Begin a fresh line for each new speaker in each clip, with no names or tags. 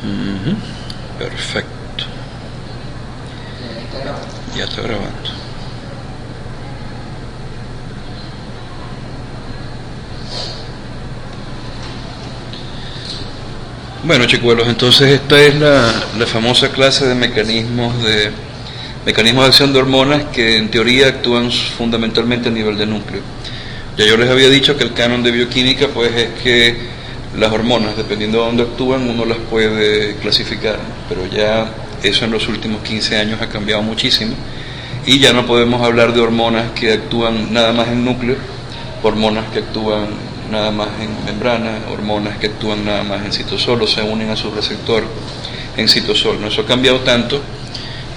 Ujú. Perfecto. Ya está grabando. Bueno, chicuelos, entonces esta es la famosa clase de mecanismos de acción de hormonas que en teoría actúan fundamentalmente a nivel de núcleo. Ya yo les había dicho que el canon de bioquímica pues es que las hormonas, dependiendo de dónde actúan, uno las puede clasificar, ¿no? Pero ya eso en los últimos 15 años ha cambiado muchísimo y ya no podemos hablar de hormonas que actúan nada más en núcleo, hormonas que actúan nada más en membrana, hormonas que actúan nada más en citosol o se unen a su receptor en citosol, ¿no? Eso ha cambiado tanto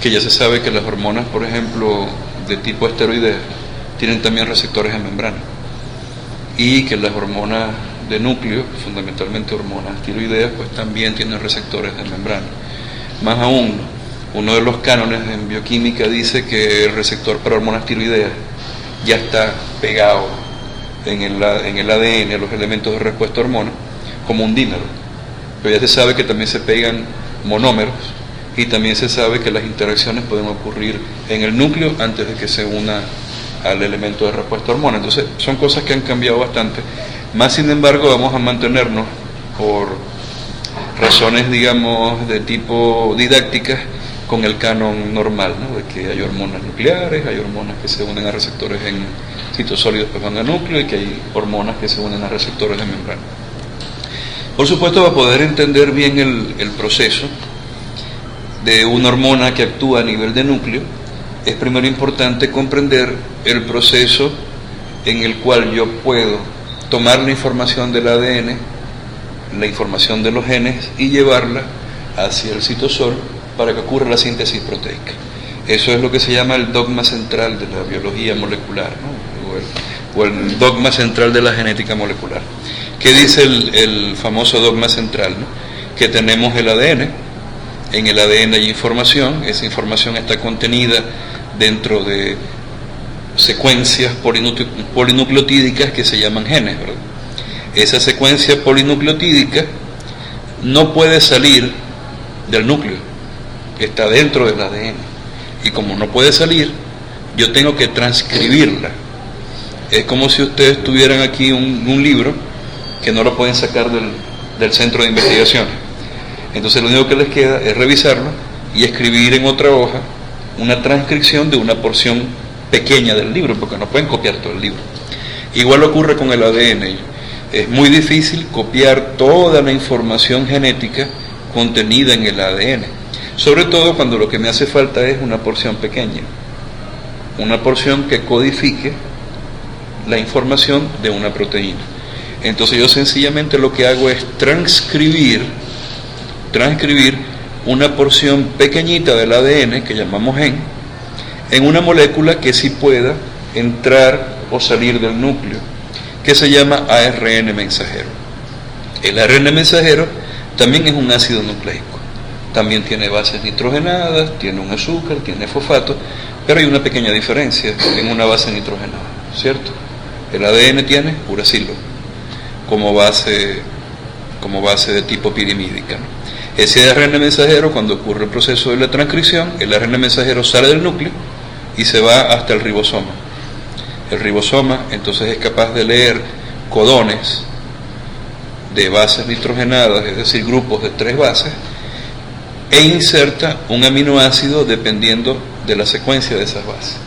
que ya se sabe que las hormonas, por ejemplo, de tipo esteroidea, tienen también receptores en membrana y que las hormonas de núcleo, fundamentalmente hormonas tiroideas, pues también tienen receptores de membrana. Más aún, uno de los cánones en bioquímica dice que el receptor para hormonas tiroideas ya está pegado en el ADN, los elementos de respuesta a hormonas, como un dímero. Pero ya se sabe que también se pegan monómeros y también se sabe que las interacciones pueden ocurrir en el núcleo antes de que se una al elemento de respuesta a hormona. Entonces son cosas que han cambiado bastante. Más sin embargo vamos a mantenernos por razones, digamos, de tipo didácticas con el canon normal, ¿no? De que hay hormonas nucleares, hay hormonas que se unen a receptores en citosol y después van a núcleo, y que hay hormonas que se unen a receptores de membrana. Por supuesto, para poder entender bien el proceso de una hormona que actúa a nivel de núcleo, es primero importante comprender el proceso en el cual yo puedo tomar la información del ADN, la información de los genes, y llevarla hacia el citosol para que ocurra la síntesis proteica. Eso es lo que se llama el dogma central de la biología molecular, ¿no? o el dogma central de la genética molecular. ¿Qué dice el famoso dogma central, ¿no? Que tenemos el ADN, en el ADN hay información, esa información está contenida dentro de secuencias polinucleotídicas que se llaman genes, ¿verdad? Esa secuencia polinucleotídica no puede salir del núcleo, está dentro del ADN, y como no puede salir, yo tengo que transcribirla. Es como si ustedes tuvieran aquí un libro que no lo pueden sacar del centro de investigación. Entonces lo único que les queda es revisarlo y escribir en otra hoja una transcripción de una porción pequeña del libro, porque no pueden copiar todo el libro. Igual ocurre con el ADN. Es muy difícil copiar toda la información genética contenida en el ADN, sobre todo cuando lo que me hace falta es una porción pequeña, una porción que codifique la información de una proteína. Entonces yo sencillamente lo que hago es transcribir una porción pequeñita del ADN, que llamamos gen, en una molécula que sí pueda entrar o salir del núcleo, que se llama ARN mensajero. El ARN mensajero también es un ácido nucleico, también tiene bases nitrogenadas, tiene un azúcar, tiene fosfato, pero hay una pequeña diferencia en una base nitrogenada, ¿cierto? El ADN tiene uracilo como base de tipo pirimídica, ¿no? Ese ARN mensajero, cuando ocurre el proceso de la transcripción, el ARN mensajero sale del núcleo y se va hasta el ribosoma. El ribosoma entonces es capaz de leer codones de bases nitrogenadas, es decir, grupos de 3 bases, e inserta un aminoácido dependiendo de la secuencia de esas bases.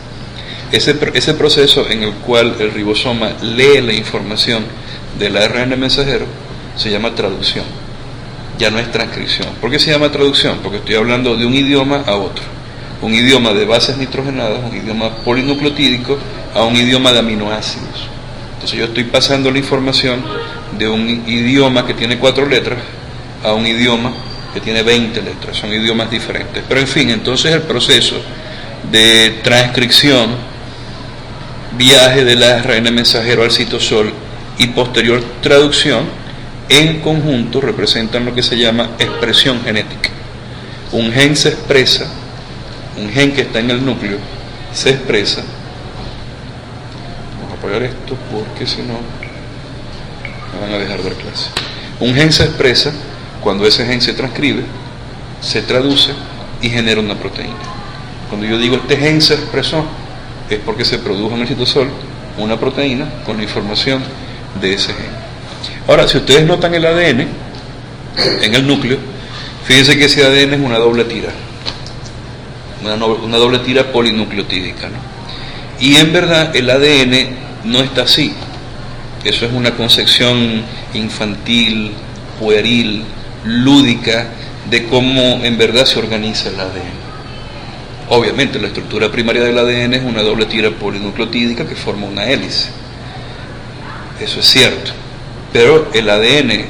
Ese proceso en el cual el ribosoma lee la información del ARN mensajero se llama traducción, ya no es transcripción. ¿Por qué se llama traducción? Porque estoy hablando de un idioma a otro, un idioma de bases nitrogenadas, un idioma polinucleotídico, a un idioma de aminoácidos. Entonces yo estoy pasando la información de un idioma que tiene 4 letras a un idioma que tiene 20 letras, son idiomas diferentes. Pero en fin, entonces el proceso de transcripción, viaje del ARN mensajero al citosol y posterior traducción, en conjunto representan lo que se llama expresión genética. Un gen se expresa, un gen que está en el núcleo se expresa. Vamos a apagar esto porque si no me van a dejar dar clase. Un gen se expresa Cuando ese gen se transcribe, se traduce y genera una proteína. Cuando yo digo este gen se expresó, es porque se produjo en el citosol una proteína con la información de ese gen. Ahora, si ustedes notan el ADN en el núcleo, fíjense que ese ADN es una doble tira, una doble tira polinucleotídica, ¿no? Y en verdad el ADN no está así. Eso es una concepción infantil, pueril, lúdica de cómo en verdad se organiza el ADN. Obviamente la estructura primaria del ADN es una doble tira polinucleotídica que forma una hélice. Eso es cierto. Pero el ADN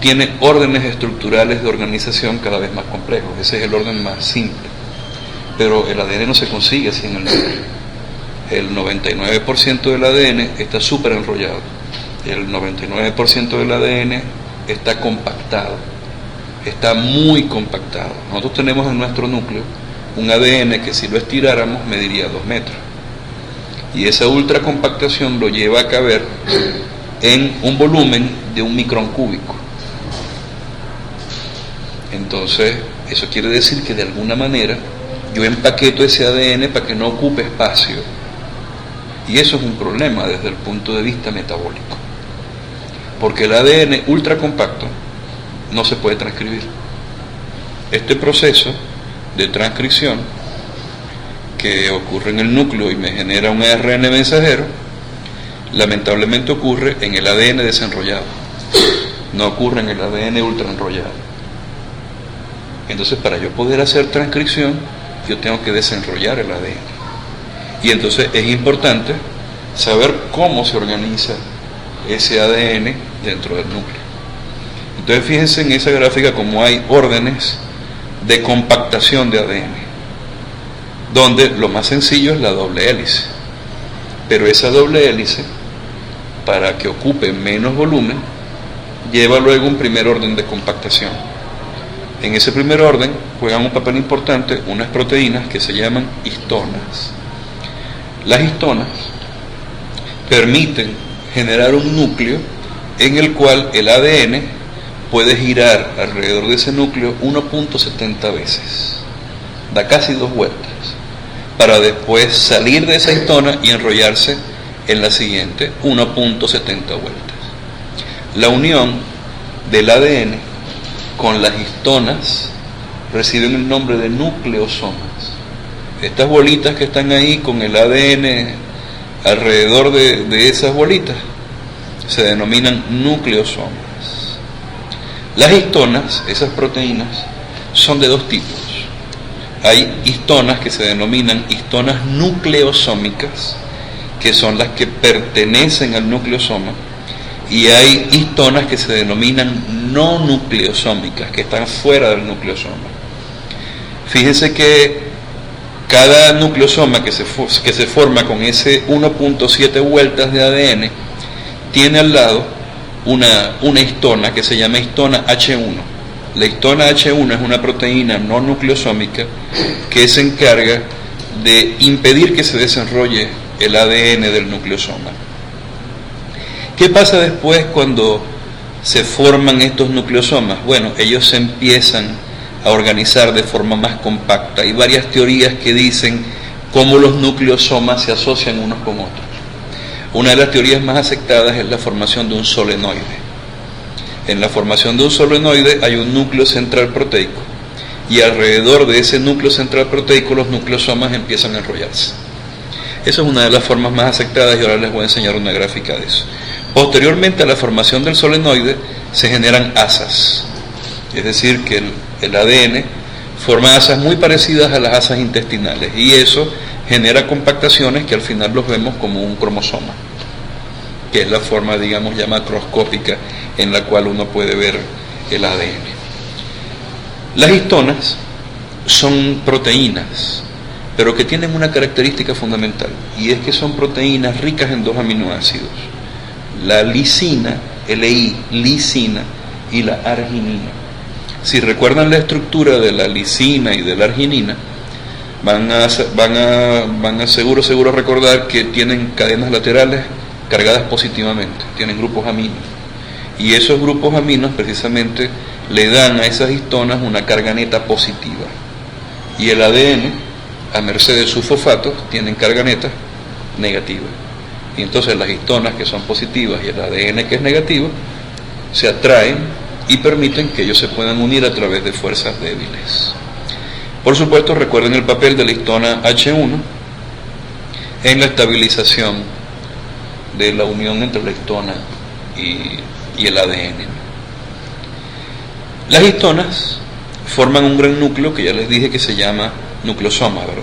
tiene órdenes estructurales de organización cada vez más complejos. Ese es el orden más simple. Pero el ADN no se consigue así en el núcleo. El 99% del ADN está súper enrollado. El 99% del ADN está compactado. Está muy compactado. Nosotros tenemos en nuestro núcleo un ADN que si lo estiráramos mediría 2 metros. Y esa ultracompactación lo lleva a caber en un volumen de 1 micrón cúbico. Entonces, eso quiere decir que de alguna manera yo empaqueto ese ADN para que no ocupe espacio. Y eso es un problema desde el punto de vista metabólico. Porque el ADN ultracompacto no se puede transcribir. Este proceso de transcripción que ocurre en el núcleo y me genera un ARN mensajero, lamentablemente ocurre en el ADN desenrollado, no ocurre en el ADN ultraenrollado. Entonces, para yo poder hacer transcripción, yo tengo que desenrollar el ADN. Y entonces es importante saber cómo se organiza ese ADN dentro del núcleo. Entonces fíjense en esa gráfica como hay órdenes de compactación de ADN, donde lo más sencillo es la doble hélice. Pero esa doble hélice, para que ocupe menos volumen, lleva luego un primer orden de compactación. En ese primer orden juegan un papel importante unas proteínas que se llaman histonas. Las histonas permiten generar un núcleo en el cual el ADN puede girar alrededor de ese núcleo 1.70 veces. Da casi 2 vueltas, para después salir de esa histona y enrollarse en la siguiente 1.70 vueltas. La unión del ADN con las histonas reciben el nombre de nucleosomas. Estas bolitas que están ahí con el ADN alrededor de esas bolitas se denominan nucleosomas. Las histonas, esas proteínas, son de 2 tipos. Hay histonas que se denominan histonas nucleosómicas, que son las que pertenecen al nucleosoma, y hay histonas que se denominan no nucleosómicas, que están fuera del nucleosoma. Fíjense que cada nucleosoma que se forma con ese 1.7 vueltas de ADN tiene al lado una histona que se llama histona H1. La histona H1 es una proteína no nucleosómica que se encarga de impedir que se desenrolle el ADN del nucleosoma. ¿Qué pasa después cuando se forman estos nucleosomas? Bueno, ellos se empiezan a organizar de forma más compacta. Hay varias teorías que dicen cómo los nucleosomas se asocian unos con otros. Una de las teorías más aceptadas es la formación de un solenoide. En la formación de un solenoide hay un núcleo central proteico y alrededor de ese núcleo central proteico los nucleosomas empiezan a enrollarse. Esa es una de las formas más aceptadas y ahora les voy a enseñar una gráfica de eso. Posteriormente a la formación del solenoide se generan asas, es decir, que el ADN forma asas muy parecidas a las asas intestinales y eso genera compactaciones que al final los vemos como un cromosoma, que es la forma, digamos, ya macroscópica en la cual uno puede ver el ADN. Las histonas son proteínas, pero que tienen una característica fundamental, y es que son proteínas ricas en 2 aminoácidos, la lisina, LI, lisina, y la arginina. Si recuerdan la estructura de la lisina y de la arginina, van a seguro recordar que tienen cadenas laterales cargadas positivamente, tienen grupos aminos. Y esos grupos aminos precisamente le dan a esas histonas una carga neta positiva. Y el ADN, a merced de sus fosfatos, tienen carga neta negativa. Y entonces las histonas que son positivas y el ADN que es negativo se atraen y permiten que ellos se puedan unir a través de fuerzas débiles. Por supuesto, recuerden el papel de la histona H1 en la estabilización de la unión entre la histona y el ADN. Las histonas forman un gran núcleo que ya les dije que se llama nucleosoma, ¿verdad?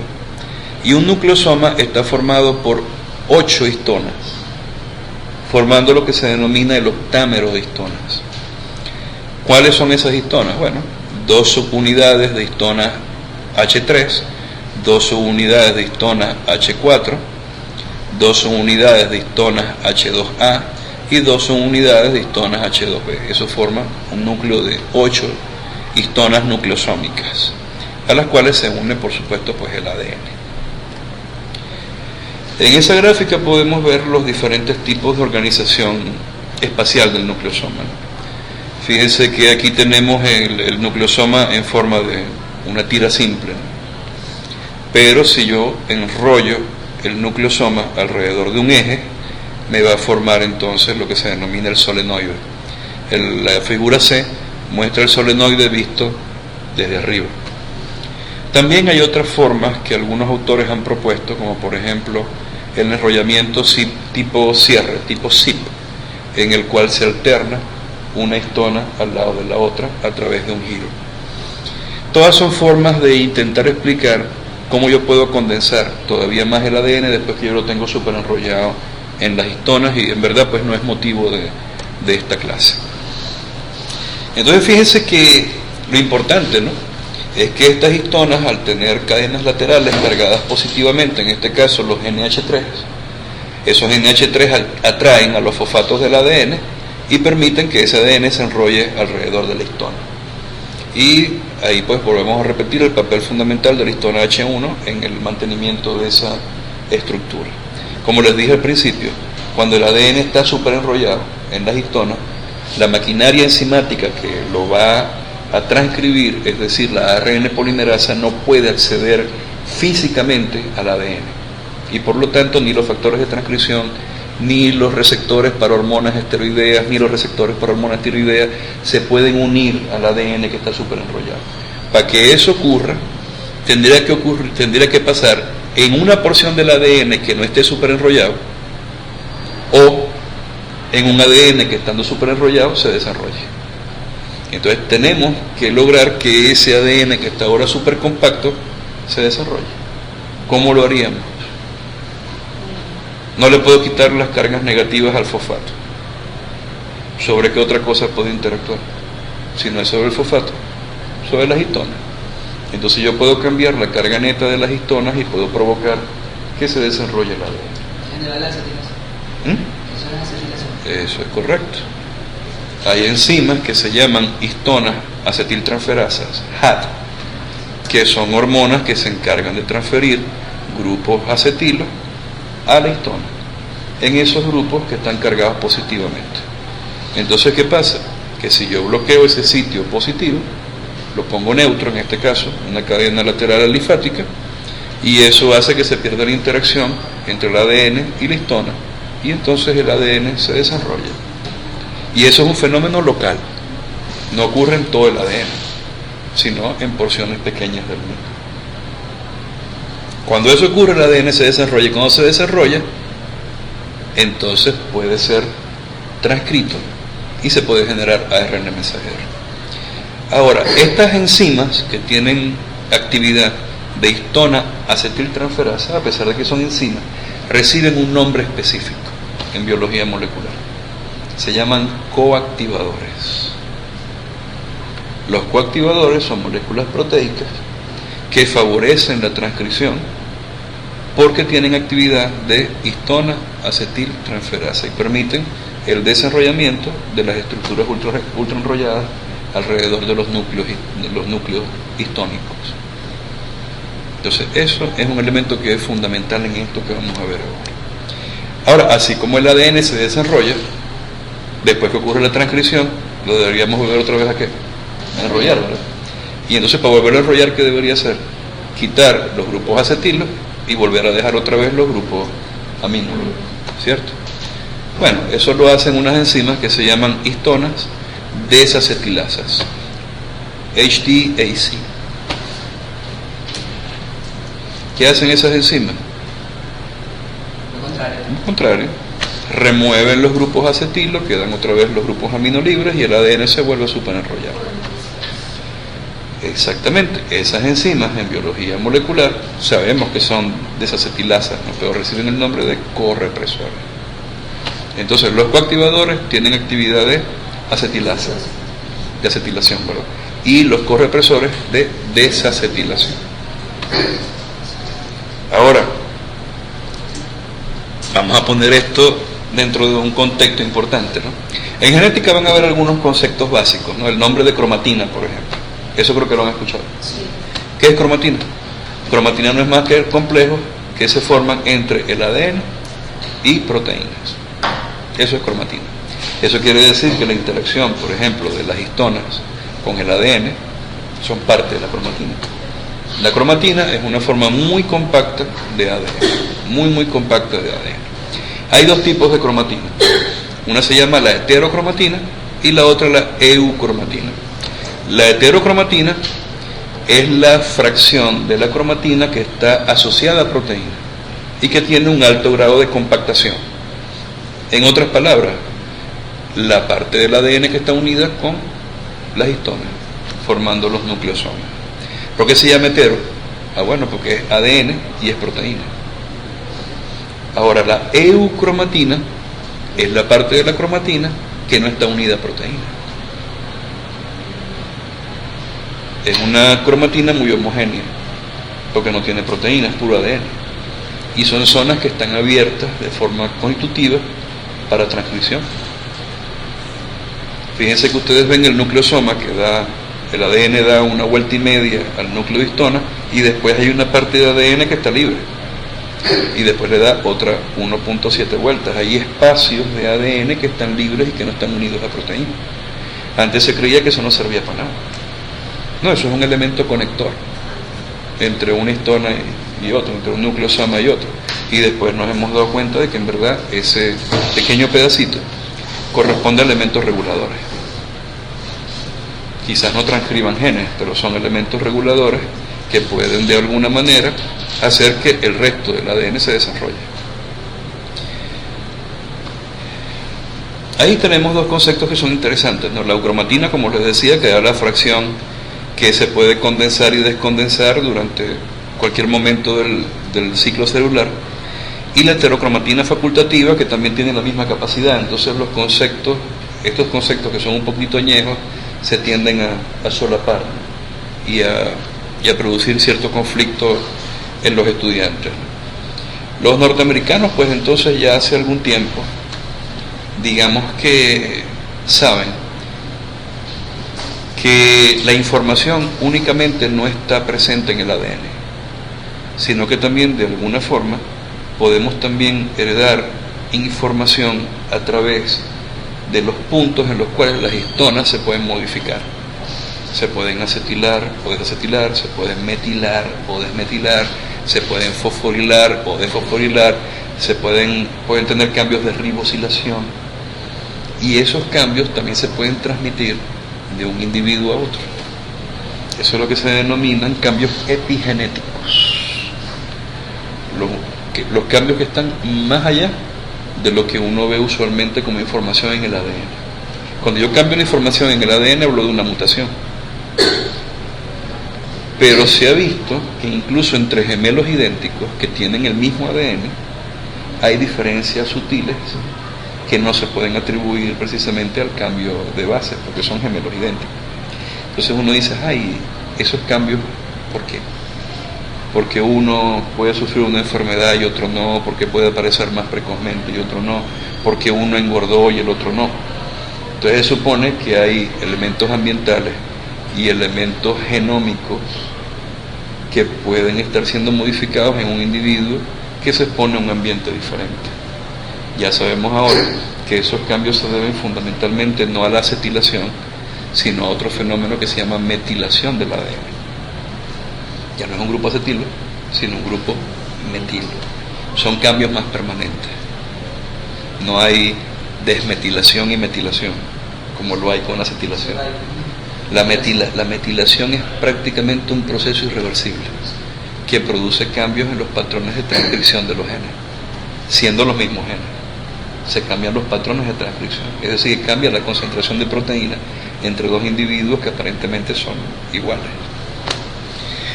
Y un nucleosoma está formado por 8 histonas, formando lo que se denomina el octámero de histonas. ¿Cuáles son esas histonas? Bueno, 2 subunidades de histona H3, 2 subunidades de histona H4, 2 subunidades de histonas H2A y 2 subunidades de histonas H2B. Eso forma un núcleo de 8 histonas nucleosómicas, a las cuales se une, por supuesto, pues el ADN. En esa gráfica podemos ver los diferentes tipos de organización espacial del nucleosoma. Fíjense que aquí tenemos el nucleosoma en forma de una tira simple, pero si yo enrollo el nucleosoma alrededor de un eje, me va a formar entonces lo que se denomina el solenoide. La figura C muestra el solenoide visto desde arriba. También hay otras formas que algunos autores han propuesto, como por ejemplo el enrollamiento tipo cierre, tipo zip, en el cual se alterna una histona al lado de la otra a través de un giro. Todas son formas de intentar explicar cómo yo puedo condensar todavía más el ADN después que yo lo tengo súper enrollado en las histonas, y en verdad pues no es motivo de esta clase. Entonces fíjense que lo importante, ¿no?, es que estas histonas, al tener cadenas laterales cargadas positivamente, en este caso los NH3, esos NH3 atraen a los fosfatos del ADN y permiten que ese ADN se enrolle alrededor de la histona. Y ahí pues volvemos a repetir el papel fundamental de la histona H1 en el mantenimiento de esa estructura. Como les dije al principio, cuando el ADN está súper enrollado en las histonas, la maquinaria enzimática que lo va a transcribir, es decir, la ARN polimerasa, no puede acceder físicamente al ADN, y por lo tanto ni los factores de transcripción, ni los receptores para hormonas esteroideas, ni los receptores para hormonas tiroideas se pueden unir al ADN que está súper enrollado. Para que eso ocurra, tendría que pasar en una porción del ADN que no esté súper enrollado, o en un ADN que estando súper enrollado se desarrolle. Entonces tenemos que lograr que ese ADN que está ahora súper compacto se desarrolle. ¿Cómo lo haríamos? No le puedo quitar las cargas negativas al fosfato. ¿Sobre qué otra cosa puede interactuar? Si no es sobre el fosfato, sobre las histonas. Entonces yo puedo cambiar la carga neta de las histonas y puedo provocar que se desarrolle el ADN.
Generar la acetilación. Eso es acetilación.
Eso es correcto. Hay enzimas que se llaman histonas acetiltransferasas, HAT, que son hormonas que se encargan de transferir grupos acetilos a la histona, en esos grupos que están cargados positivamente. Entonces, ¿qué pasa? Que si yo bloqueo ese sitio positivo, lo pongo neutro, en este caso, una cadena lateral alifática, y eso hace que se pierda la interacción entre el ADN y la histona, y entonces el ADN se desarrolla. Y eso es un fenómeno local, no ocurre en todo el ADN, sino en porciones pequeñas del mismo. Cuando eso ocurre, el ADN se desarrolla, y cuando se desarrolla, entonces puede ser transcrito y se puede generar ARN mensajero. Ahora, estas enzimas que tienen actividad de histona acetiltransferasa, a pesar de que son enzimas, reciben un nombre específico en biología molecular. Se llaman coactivadores. Los coactivadores son moléculas proteicas que favorecen la transcripción porque tienen actividad de histona acetiltransferasa y permiten el desarrollamiento de las estructuras ultra enrolladas alrededor de los núcleos histónicos. Entonces eso es un elemento que es fundamental en esto que vamos a ver ahora. Ahora, así como el ADN se desarrolla, después que ocurre la transcripción, lo deberíamos volver otra vez a ¿qué? a enrollar, ¿verdad? Y entonces para volver a enrollar, ¿qué debería hacer? Quitar los grupos acetilo y volver a dejar otra vez los grupos amino, ¿cierto? Bueno, eso lo hacen unas enzimas que se llaman histonas desacetilasas, HDAC. ¿Qué hacen esas enzimas? Lo contrario. Remueven los grupos acetilo, quedan otra vez los grupos amino libres y el ADN se vuelve a superenrollar. Exactamente, esas enzimas en biología molecular sabemos que son desacetilasas, ¿no? Pero reciben el nombre de correpresores. Entonces los coactivadores tienen actividad de acetilasa, de acetilación, perdón, y los correpresores de desacetilación. Ahora, vamos a poner esto dentro de un contexto importante, ¿no? En genética van a haber algunos conceptos básicos, ¿no? El nombre de cromatina, por ejemplo. Eso creo que lo han escuchado.
Sí.
¿Qué es cromatina? Cromatina no es más que complejos que se forman entre el ADN y proteínas. Eso es cromatina. Eso quiere decir que la interacción, por ejemplo, de las histonas con el ADN son parte de la cromatina. La cromatina es una forma muy compacta de ADN, muy compacta de ADN. Hay dos tipos de cromatina. Una se llama la heterocromatina y la otra la eucromatina. La heterocromatina es la fracción de la cromatina que está asociada a proteína y que tiene un alto grado de compactación. En otras palabras, la parte del ADN que está unida con las histonas, formando los nucleosomas. ¿Por qué se llama hetero? Bueno, porque es ADN y es proteína. Ahora, la eucromatina es la parte de la cromatina que no está unida a proteína. Es una cromatina muy homogénea, porque no tiene proteína, es puro ADN. Y son zonas que están abiertas de forma constitutiva para transcripción. Fíjense que ustedes ven el nucleosoma que da, el ADN da una vuelta y media al núcleo de histona y después hay una parte de ADN que está libre. Y después le da otra 1.7 vueltas. Hay espacios de ADN que están libres y que no están unidos a proteína. Antes se creía que eso no servía para nada. No, eso es un elemento conector entre una histona y otro, entre un nucleosoma y otro. Y después nos hemos dado cuenta de que en verdad ese pequeño pedacito corresponde a elementos reguladores. Quizás no transcriban genes, pero son elementos reguladores que pueden de alguna manera hacer que el resto del ADN se desarrolle. Ahí tenemos dos conceptos que son interesantes, ¿no? La eucromatina, como les decía, que da la fracción que se puede condensar y descondensar durante cualquier momento del ciclo celular, y la heterocromatina facultativa, que también tiene la misma capacidad. Entonces los conceptos, estos conceptos que son un poquito añejos, se tienden a solapar y a producir cierto conflicto en los estudiantes. Los norteamericanos, pues entonces ya hace algún tiempo, digamos que saben que la información únicamente no está presente en el ADN, sino que también de alguna forma podemos también heredar información a través de los puntos en los cuales las histonas se pueden modificar. Se pueden acetilar o desacetilar, se pueden metilar o desmetilar, se pueden fosforilar o desfosforilar, pueden tener cambios de ribosilación, y esos cambios también se pueden transmitir de un individuo a otro. Eso es lo que se denominan cambios epigenéticos. Los cambios que están más allá de lo que uno ve usualmente como información en el ADN. Cuando yo cambio una información en el ADN, hablo de una mutación. Pero se ha visto que incluso entre gemelos idénticos que tienen el mismo ADN, hay diferencias sutiles que no se pueden atribuir precisamente al cambio de base, porque son gemelos idénticos. Entonces uno dice, esos cambios, ¿por qué? Porque uno puede sufrir una enfermedad y otro no, porque puede aparecer más precozmente y otro no, porque uno engordó y el otro no. Entonces se supone que hay elementos ambientales y elementos genómicos que pueden estar siendo modificados en un individuo que se expone a un ambiente diferente. Ya sabemos ahora que esos cambios se deben fundamentalmente no a la acetilación, sino a otro fenómeno que se llama metilación del ADN. Ya no es un grupo acetilo, sino un grupo metilo. Son cambios más permanentes. No hay desmetilación y metilación, como lo hay con la acetilación. La metilación es prácticamente un proceso irreversible que produce cambios en los patrones de transcripción de los genes, siendo los mismos genes. Se cambian los patrones de transcripción, es decir, cambia la concentración de proteína entre dos individuos que aparentemente son iguales.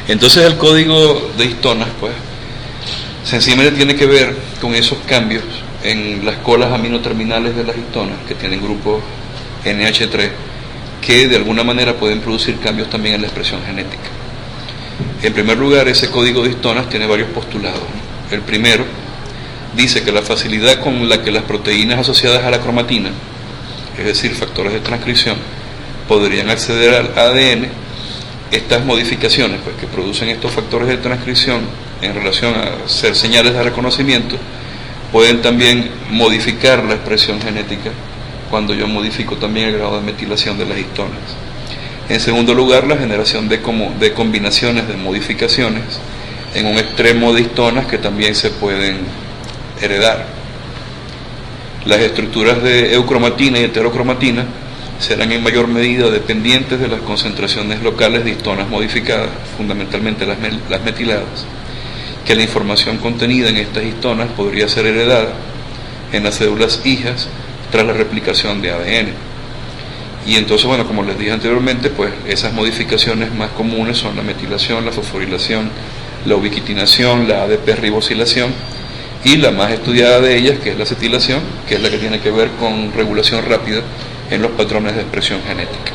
Entonces el código de histonas, pues, sencillamente tiene que ver con esos cambios en las colas aminoterminales de las histonas, que tienen grupos NH3, que de alguna manera pueden producir cambios también en la expresión genética. En primer lugar, ese código de histonas tiene varios postulados, ¿no? El primero dice que la facilidad con la que las proteínas asociadas a la cromatina, es decir, factores de transcripción, podrían acceder al ADN, estas modificaciones, pues, que producen estos factores de transcripción en relación a ser señales de reconocimiento, pueden también modificar la expresión genética cuando yo modifico también el grado de metilación de las histonas. En segundo lugar, la generación de combinaciones de modificaciones en un extremo de histonas que también se pueden heredar. Las estructuras de eucromatina y heterocromatina serán en mayor medida dependientes de las concentraciones locales de histonas modificadas, fundamentalmente las metiladas, que la información contenida en estas histonas podría ser heredada en las células hijas tras la replicación de ADN. Y entonces, bueno, como les dije anteriormente, pues esas modificaciones más comunes son la metilación, la fosforilación, la ubiquitinación, la ADP-ribosilación, y la más estudiada de ellas, que es la acetilación, que es la que tiene que ver con regulación rápida en los patrones de expresión genética.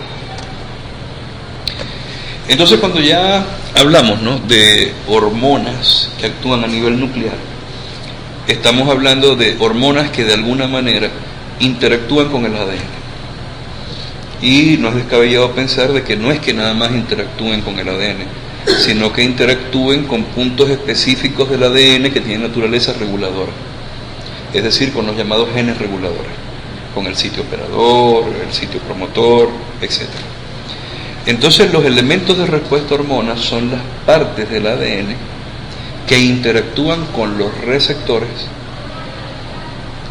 Entonces, cuando ya hablamos, ¿no?, de hormonas que actúan a nivel nuclear, estamos hablando de hormonas que de alguna manera interactúan con el ADN. Y no es descabellado pensar de que no es que nada más interactúen con el ADN, sino que interactúen con puntos específicos del ADN que tienen naturaleza reguladora, es decir, con los llamados genes reguladores, con el sitio operador, el sitio promotor, etc. Entonces, los elementos de respuesta a hormonas son las partes del ADN que interactúan con los receptores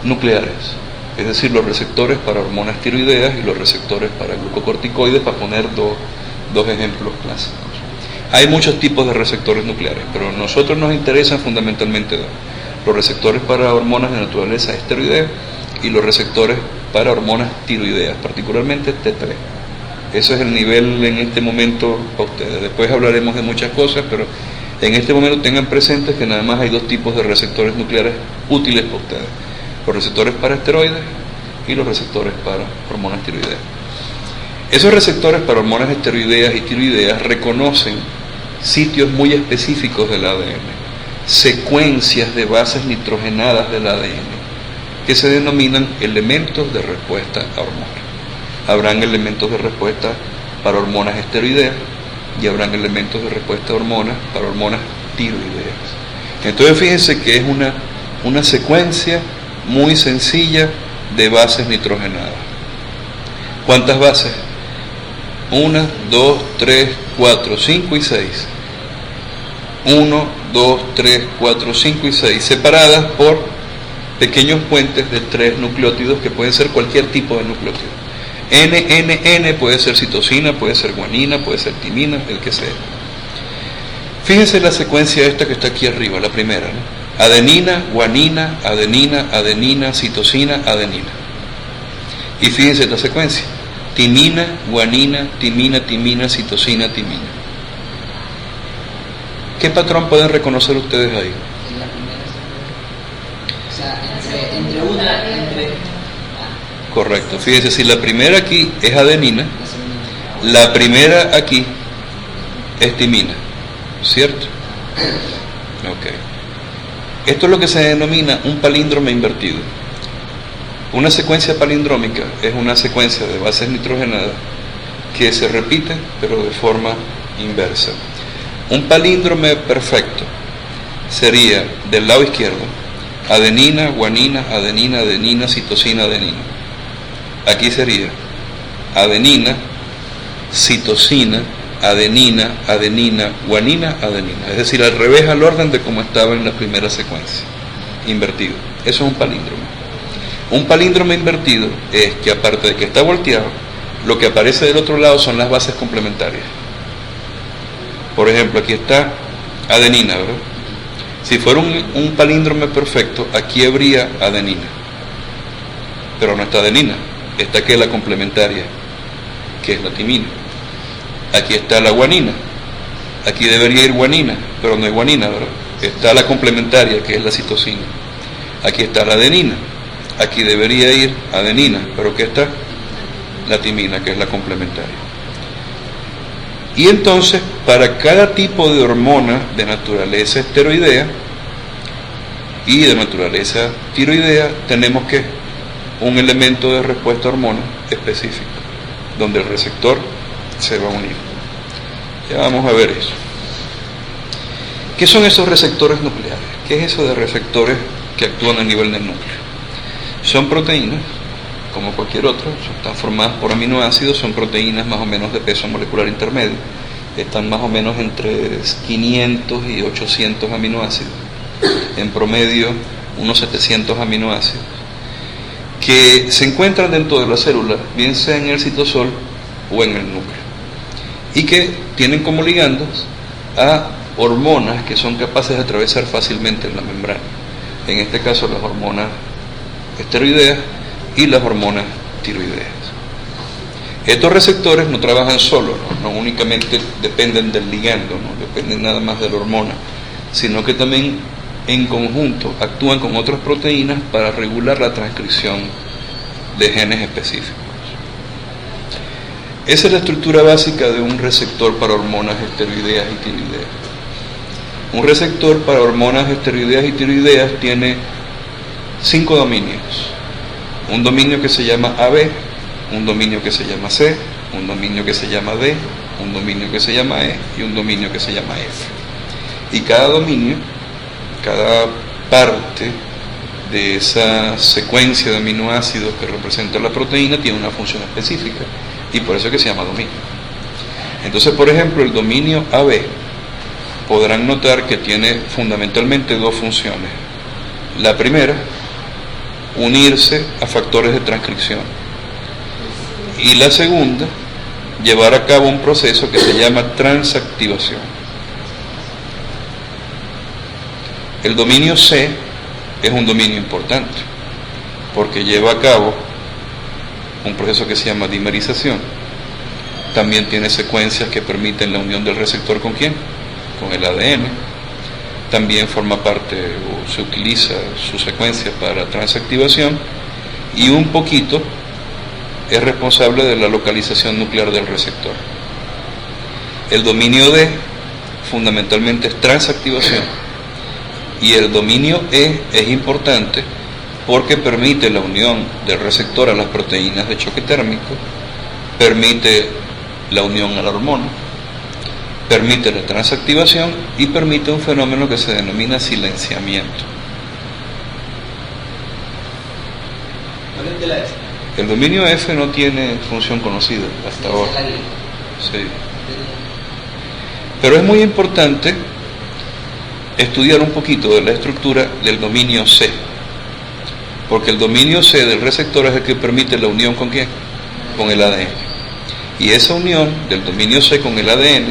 nucleares, es decir, los receptores para hormonas tiroideas y los receptores para glucocorticoides, para poner dos ejemplos clásicos. Hay muchos tipos de receptores nucleares, pero a nosotros nos interesan fundamentalmente dos: los receptores para hormonas de naturaleza esteroidea y los receptores para hormonas tiroideas, particularmente T3. Ese es el nivel en este momento para ustedes. Después hablaremos de muchas cosas, pero en este momento tengan presentes que nada más hay dos tipos de receptores nucleares útiles para ustedes: los receptores para esteroides y los receptores para hormonas tiroideas. Esos receptores para hormonas esteroideas y tiroideas reconocen sitios muy específicos del ADN, secuencias de bases nitrogenadas del ADN, que se denominan elementos de respuesta a hormonas. Habrán elementos de respuesta para hormonas esteroideas y habrán elementos de respuesta a hormonas para hormonas tiroideas. Entonces, fíjense que es una secuencia muy sencilla de bases nitrogenadas. ¿Cuántas bases? 1, 2, 3, 4, 5 y 6. 1, 2, 3, 4, 5 y 6, separadas por pequeños puentes de 3 nucleótidos que pueden ser cualquier tipo de nucleótido. N puede ser citosina, puede ser guanina, puede ser timina, el que sea. Fíjense la secuencia esta que está aquí arriba, la primera, ¿no? Adenina, guanina, adenina, adenina, citosina, adenina. Y fíjense la secuencia: timina, guanina, timina, timina, citosina, timina. ¿Qué patrón pueden reconocer ustedes ahí?
En la primera. O sea, entre una.
Correcto. Fíjense, si la primera aquí es adenina, la primera aquí es timina, ¿cierto? Ok. Esto es lo que se denomina un palíndromo invertido. Una secuencia palindrómica es una secuencia de bases nitrogenadas que se repiten pero de forma inversa. Un palíndromo perfecto sería del lado izquierdo: adenina, guanina, adenina, adenina, citosina, adenina. Aquí sería adenina, citosina, adenina, adenina, guanina, adenina. Es decir, al revés al orden de como estaba en la primera secuencia, invertido. Eso es un palíndromo. Un palíndromo invertido es que, aparte de que está volteado, lo que aparece del otro lado son las bases complementarias. Por ejemplo, aquí está adenina, ¿verdad? Si fuera un palíndromo perfecto, aquí habría adenina, pero no está adenina, está que es la complementaria, que es la timina. Aquí está la guanina, aquí debería ir guanina, pero no hay guanina, ¿verdad? Está la complementaria, que es la citosina. Aquí está la adenina, aquí debería ir adenina, pero ¿qué está? La timina, que es la complementaria. Y entonces, para cada tipo de hormona de naturaleza esteroidea y de naturaleza tiroidea, tenemos que un elemento de respuesta a hormona específico, donde el receptor se va a unir. Ya vamos a ver eso. ¿Qué son esos receptores nucleares? ¿Qué es eso de receptores que actúan a nivel del núcleo? Son proteínas, como cualquier otro, están formadas por aminoácidos, son proteínas más o menos de peso molecular intermedio, están más o menos entre 500 y 800 aminoácidos, en promedio unos 700 aminoácidos, que se encuentran dentro de la célula, bien sea en el citosol o en el núcleo, y que tienen como ligandos a hormonas que son capaces de atravesar fácilmente la membrana, en este caso las hormonas esteroideas y las hormonas tiroideas. Estos receptores no trabajan solos, no únicamente dependen del ligando, no dependen nada más de la hormona, sino que también en conjunto actúan con otras proteínas para regular la transcripción de genes específicos. Esa es la estructura básica de un receptor para hormonas esteroideas y tiroideas. Un receptor para hormonas esteroideas y tiroideas tiene 5 dominios. Un dominio que se llama AB, un dominio que se llama C, un dominio que se llama D, un dominio que se llama E y un dominio que se llama F. Y cada dominio, cada parte de esa secuencia de aminoácidos que representa la proteína tiene una función específica y por eso es que se llama dominio. Entonces, por ejemplo, el dominio AB podrán notar que tiene fundamentalmente dos funciones. La primera, unirse a factores de transcripción, y la segunda, llevar a cabo un proceso que se llama transactivación. El dominio C es un dominio importante porque lleva a cabo un proceso que se llama dimerización. También tiene secuencias que permiten la unión del receptor ¿con quién? Con el ADN. También forma parte o se utiliza su secuencia para transactivación y un poquito es responsable de la localización nuclear del receptor. El dominio D fundamentalmente es transactivación y el dominio E es importante porque permite la unión del receptor a las proteínas de choque térmico, permite la unión a la hormona, permite la transactivación y permite un fenómeno que se denomina silenciamiento. El dominio F no tiene función conocida hasta ahora. Sí. Pero es muy importante estudiar un poquito de la estructura del dominio C, porque el dominio C del receptor es el que permite la unión ¿con quién? Con el ADN. Y esa unión del dominio C con el ADN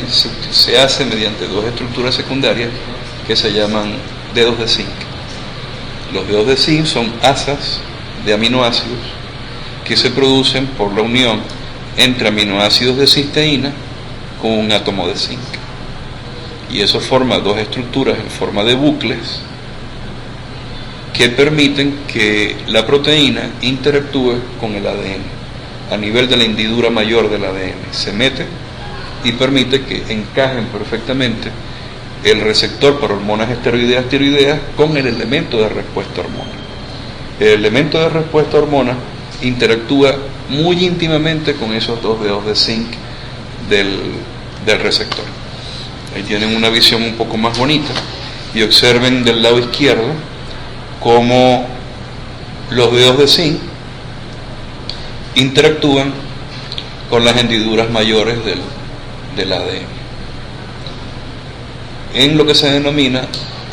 se hace mediante dos estructuras secundarias que se llaman dedos de zinc. Los dedos de zinc son asas de aminoácidos que se producen por la unión entre aminoácidos de cisteína con un átomo de zinc. Y eso forma dos estructuras en forma de bucles que permiten que la proteína interactúe con el ADN. A nivel de la hendidura mayor del ADN se mete y permite que encajen perfectamente el receptor para hormonas esteroideas tiroideas con el elemento de respuesta a hormona. El elemento de respuesta a hormona interactúa muy íntimamente con esos dos dedos de zinc del receptor. Ahí tienen una visión un poco más bonita y observen del lado izquierdo cómo los dedos de zinc interactúan con las hendiduras mayores del ADN, en lo que se denomina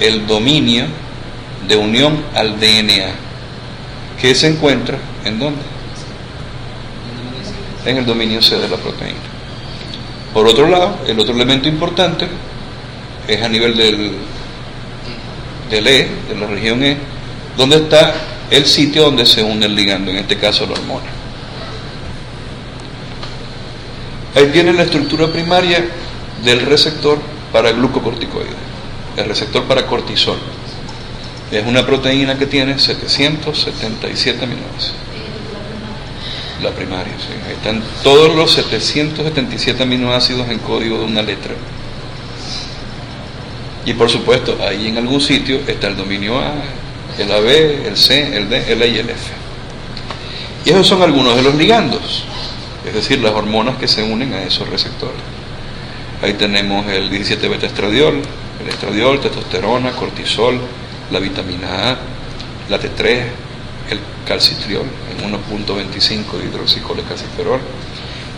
el dominio de unión al DNA, que se encuentra ¿en dónde? En el dominio C de la proteína. Por otro lado, el otro elemento importante es a nivel del E, de la región E, donde está el sitio donde se une el ligando, en este caso la hormona. Ahí tiene la estructura primaria del receptor para glucocorticoides, el receptor para cortisol. Es una proteína que tiene 777 aminoácidos. La primaria, sí. Ahí están todos los 777 aminoácidos en código de una letra. Y por supuesto, ahí en algún sitio está el dominio A, el AB, el C, el D, el E y el F. Y esos son algunos de los ligandos, es decir, las hormonas que se unen a esos receptores. Ahí tenemos el 17-beta-estradiol, el estradiol, testosterona, cortisol, la vitamina A, la T3, el calcitriol, el 1.25 hidroxicolecalciferol,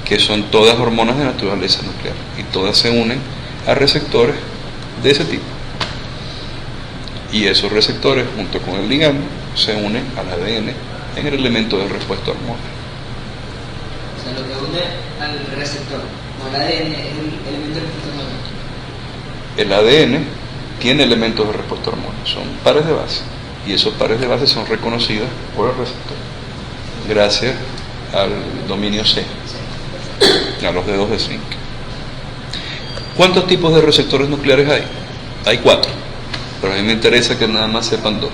que son todas hormonas de naturaleza nuclear y todas se unen a receptores de ese tipo. Y esos receptores, junto con el ligando, se unen al ADN en el elemento de respuesta a hormonas.
O sea, lo que une al receptor con el ADN es el elemento de respuesta a hormonas.
El ADN tiene elementos de respuesta a hormonas, son pares de base, y esos pares de base son reconocidos por el receptor, gracias al dominio C, a los dedos de zinc. ¿Cuántos tipos de receptores nucleares hay? Hay 4, pero a mí me interesa que nada más sepan 2.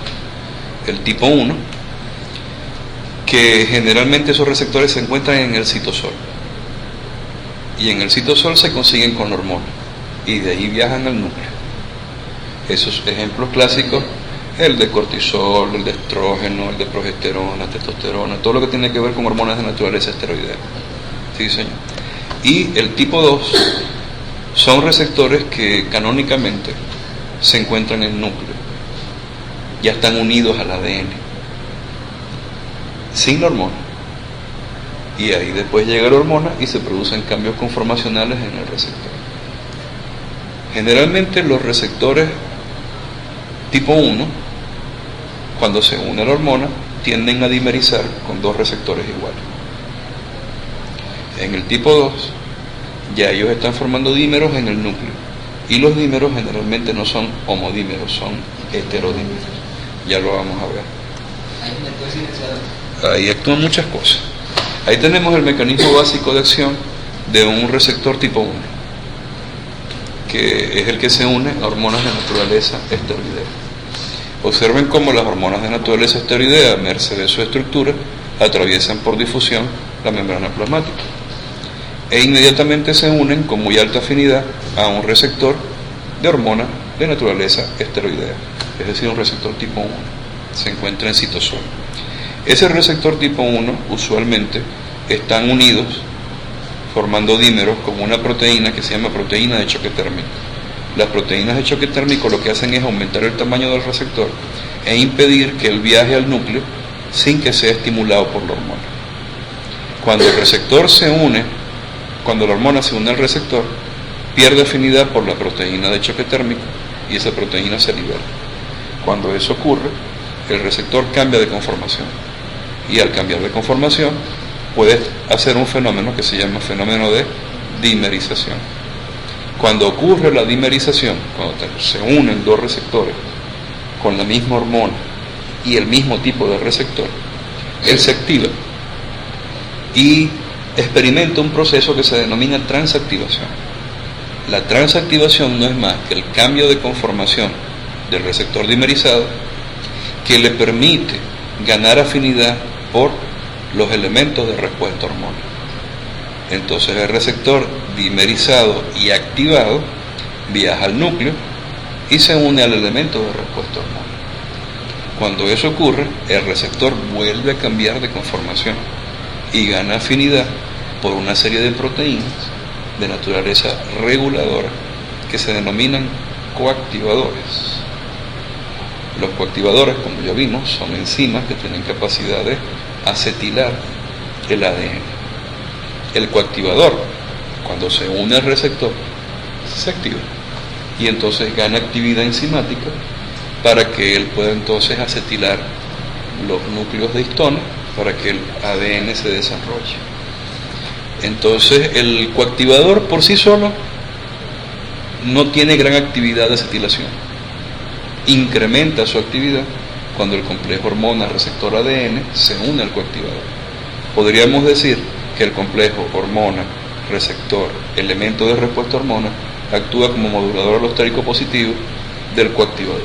El tipo 1, que generalmente esos receptores se encuentran en el citosol, y en el citosol se consiguen con hormonas, y de ahí viajan al núcleo. Esos ejemplos clásicos, el de cortisol, el de estrógeno, el de progesterona, testosterona, todo lo que tiene que ver con hormonas de naturaleza esteroidea. Sí, señor. Y el tipo 2 son receptores que canónicamente se encuentran en el núcleo, ya están unidos al ADN, sin la hormona. Y ahí después llega la hormona y se producen cambios conformacionales en el receptor. Generalmente los receptores tipo 1, cuando se une a la hormona, tienden a dimerizar con 2 receptores iguales. En el tipo 2, ya ellos están formando dímeros en el núcleo, y los dímeros generalmente no son homodímeros, son heterodímeros. Ya lo vamos a ver. Ahí actúan muchas cosas. Ahí tenemos el mecanismo básico de acción de un receptor tipo 1, que es el que se une a hormonas de naturaleza esteroidea. Observen cómo las hormonas de naturaleza esteroidea, a merced de su estructura, atraviesan por difusión la membrana plasmática e inmediatamente se unen con muy alta afinidad a un receptor de hormona de naturaleza esteroidea, es decir, un receptor tipo 1. Se encuentra en citosol. Ese receptor tipo 1 usualmente están unidos formando dímeros con una proteína que se llama proteína de choque térmico. Las proteínas de choque térmico lo que hacen es aumentar el tamaño del receptor e impedir que él viaje al núcleo sin que sea estimulado por la hormona. Cuando el receptor se une, cuando la hormona se une al receptor, pierde afinidad por la proteína de choque térmico y esa proteína se libera. Cuando eso ocurre, el receptor cambia de conformación y al cambiar de conformación puede hacer un fenómeno que se llama fenómeno de dimerización. Cuando ocurre la dimerización, cuando se unen 2 receptores con la misma hormona y el mismo tipo de receptor, él se activa y experimenta un proceso que se denomina transactivación. La transactivación no es más que el cambio de conformación del receptor dimerizado que le permite ganar afinidad por los elementos de respuesta a hormona. Entonces el receptor dimerizado y activado viaja al núcleo y se une al elemento de respuesta a hormona. Cuando eso ocurre, el receptor vuelve a cambiar de conformación y gana afinidad por una serie de proteínas de naturaleza reguladora que se denominan coactivadores. Los coactivadores, como ya vimos, son enzimas que tienen capacidad de acetilar el ADN. el coactivador, cuando se une al receptor, se activa. Y entonces gana actividad enzimática para que él pueda entonces acetilar los núcleos de histona para que el ADN se desarrolle. Entonces el coactivador por sí solo no tiene gran actividad de acetilación. Incrementa su actividad cuando el complejo hormona receptor ADN se une al coactivador. Podríamos decir que el complejo hormona receptor elemento de respuesta hormona actúa como modulador alostérico positivo del coactivador,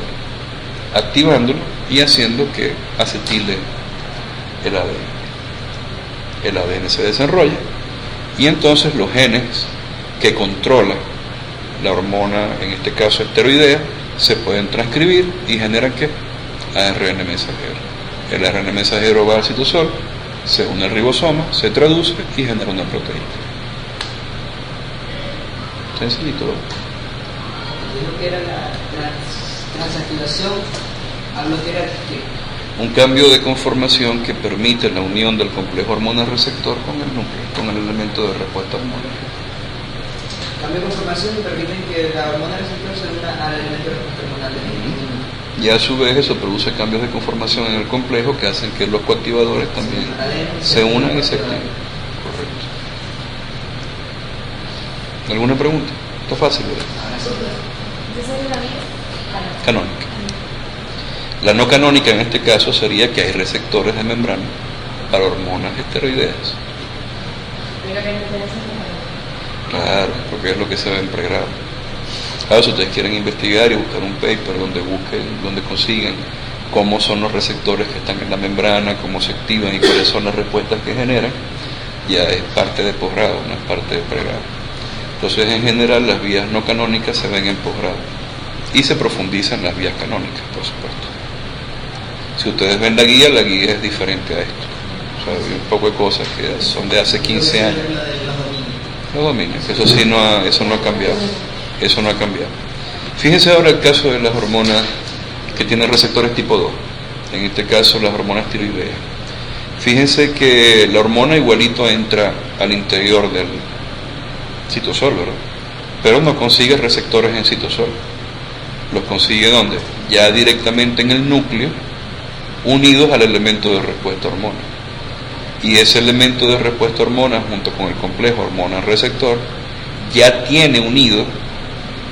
activándolo y haciendo que acetile el ADN. El ADN se desarrolla y entonces los genes que controlan la hormona, en este caso esteroidea, se pueden transcribir y generan ¿qué? ARN mensajero. El ARN mensajero va al citosol, se une al ribosoma, se traduce y genera una proteína. Sencillito, ¿no?
Dijo que era la transactivación, habló que era ¿qué?
Un cambio de conformación que permite la unión del complejo hormona receptor con el núcleo, con el elemento de respuesta hormonal.
Cambio de conformación y permiten que la hormona receptor se una al elemento de respuesta hormonal.
Y a su vez eso produce cambios de conformación en el complejo que hacen que los coactivadores también se unan y se activen. Correcto. ¿Alguna pregunta? Está fácil, ¿verdad? Canónica. La no canónica en este caso sería que hay receptores de membrana para hormonas esteroideas. Claro, porque es lo que se ve en pregrado. Claro, si ustedes quieren investigar y buscar un paper donde consigan cómo son los receptores que están en la membrana, cómo se activan y cuáles son las respuestas que generan, ya es parte de posgrado, no es parte de pregrado. Entonces, en general, las vías no canónicas se ven en posgrado y se profundizan las vías canónicas, por supuesto. Si ustedes ven la guía es diferente a esto. O sea, hay un poco de cosas que son de hace 15 años. Los dominios, eso sí no ha cambiado. Eso no ha cambiado. Fíjense ahora el caso de las hormonas que tienen receptores tipo 2, en este caso las hormonas tiroideas. Fíjense que la hormona igualito entra al interior del citosol, ¿verdad? Pero no consigue receptores en citosol. Los consigue ¿dónde? Ya directamente en el núcleo, unidos al elemento de respuesta hormona. Y ese elemento de respuesta hormona, junto con el complejo hormona receptor, ya tiene unido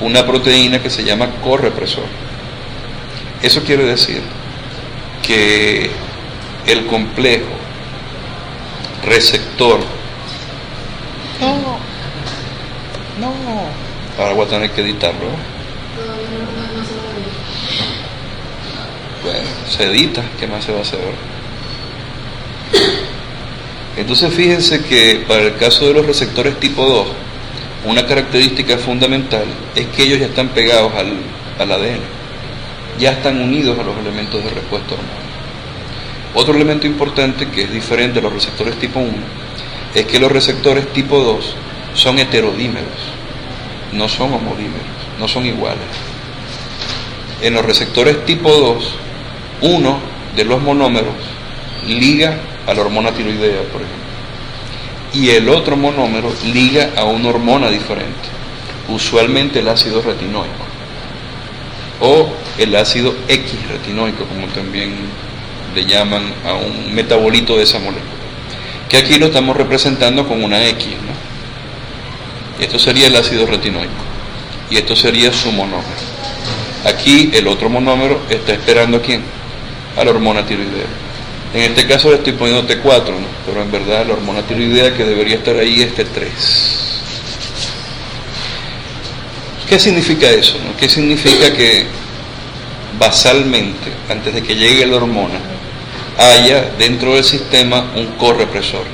una proteína que se llama correpresor. Eso quiere decir que el complejo receptor ahora voy a tener que editarlo. Bueno, se edita, ¿qué más se va a hacer? Entonces fíjense que para el caso de los receptores tipo 2, una característica fundamental es que ellos ya están pegados al ADN, ya están unidos a los elementos de respuesta hormonal. Otro elemento importante que es diferente a los receptores tipo 1 es que los receptores tipo 2 son heterodímeros, no son homodímeros, no son iguales. En los receptores tipo 2, uno de los monómeros liga a la hormona tiroidea, por ejemplo, y el otro monómero liga a una hormona diferente, usualmente el ácido retinoico o el ácido X-retinoico, como también le llaman a un metabolito de esa molécula, que aquí lo estamos representando con una X, ¿no? Esto sería el ácido retinoico y esto sería su monómero. Aquí el otro monómero está esperando ¿a quién? A la hormona tiroidea. En este caso le estoy poniendo T4, ¿no? Pero en verdad la hormona tiroidea que debería estar ahí es T3. ¿Qué significa eso, no? ¿Qué significa que basalmente, antes de que llegue la hormona, haya dentro del sistema un correpresor?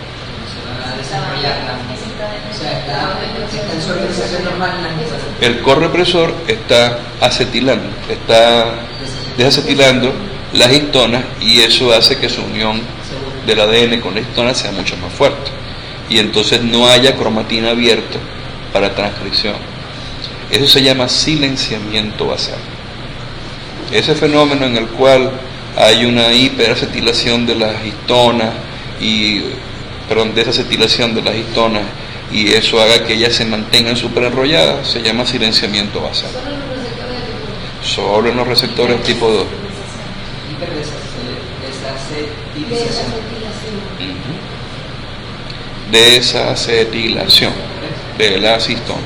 El correpresor está acetilando, está desacetilando las histonas y eso hace que su unión del ADN con la histona sea mucho más fuerte y entonces no haya cromatina abierta para transcripción. Eso se llama silenciamiento basal. Ese fenómeno en el cual hay una hiperacetilación de las histonas y desacetilación de las histonas y eso haga que ellas se mantengan súper enrolladas, se llama silenciamiento basal. Solo en los receptores tipo 2. Desacetilación de las histonas.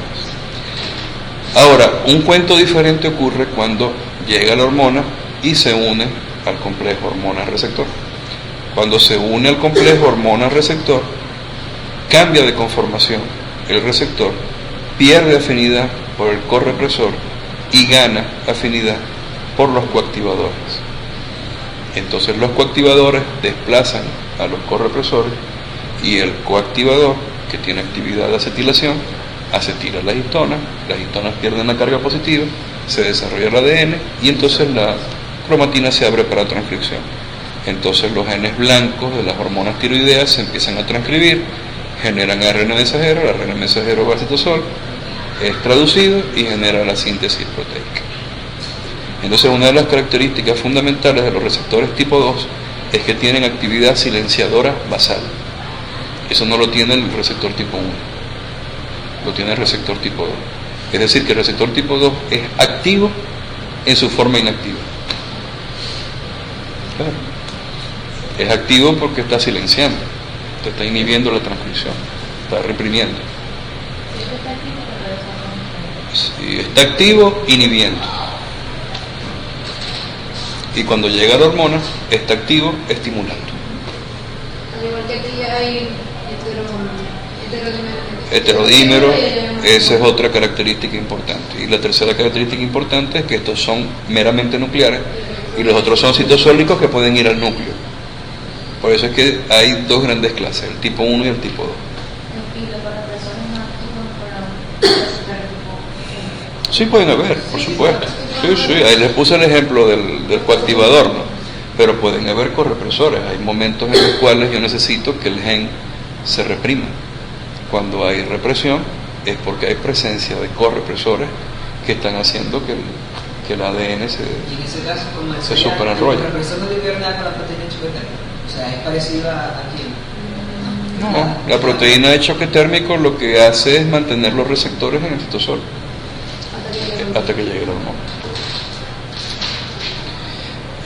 Ahora, un cuento diferente ocurre cuando llega la hormona y se une al complejo hormona-receptor. Cuando se une al complejo hormona-receptor, cambia de conformación el receptor, pierde afinidad por el correpresor y gana afinidad por los coactivadores. Entonces los coactivadores desplazan a los correpresores y el coactivador, que tiene actividad de acetilación, acetila las histonas pierden la carga positiva, se desarrolla el ADN y entonces la cromatina se abre para transcripción. Entonces los genes blancos de las hormonas tiroideas se empiezan a transcribir, generan ARN mensajero, el ARN mensajero va al citosol, es traducido y genera la síntesis proteica. Entonces una de las características fundamentales de los receptores tipo 2 es que tienen actividad silenciadora basal. Eso no lo tiene el receptor tipo 1, lo tiene el receptor tipo 2. Es decir, que el receptor tipo 2 es activo en su forma inactiva. Claro. Es activo porque está silenciando, está inhibiendo la transcripción, está reprimiendo. Sí, está activo inhibiendo. Y cuando llega la hormona, está activo estimulando.
Al igual que aquí hay
heterodímero, esa es otra característica importante. Y la tercera característica importante es que estos son meramente nucleares y los otros son citosólicos que pueden ir al núcleo. Por eso es que hay dos grandes clases, el tipo 1 y el tipo 2. Sí pueden haber, por supuesto. Sí, ahí les puse el ejemplo del coactivador, ¿no? Pero pueden haber correpresores. Hay momentos en los cuales yo necesito que el gen se reprima. Cuando hay represión es porque hay presencia de correpresores que están haciendo que el ADN se superenrolle.
La represión no tiene que ver nada con la proteína de choque térmico. O sea, es parecido a quién.
No, la proteína de choque térmico lo que hace es mantener los receptores en el citosol hasta que llegue la hormona.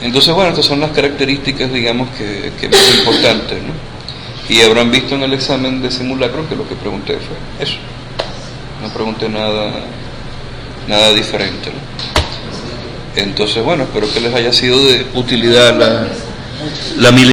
Entonces, bueno, estas son las características, digamos, que más importantes, ¿no? Y habrán visto en el examen de simulacro que lo que pregunté fue eso. No pregunté nada diferente, ¿no? Entonces, bueno, espero que les haya sido de utilidad la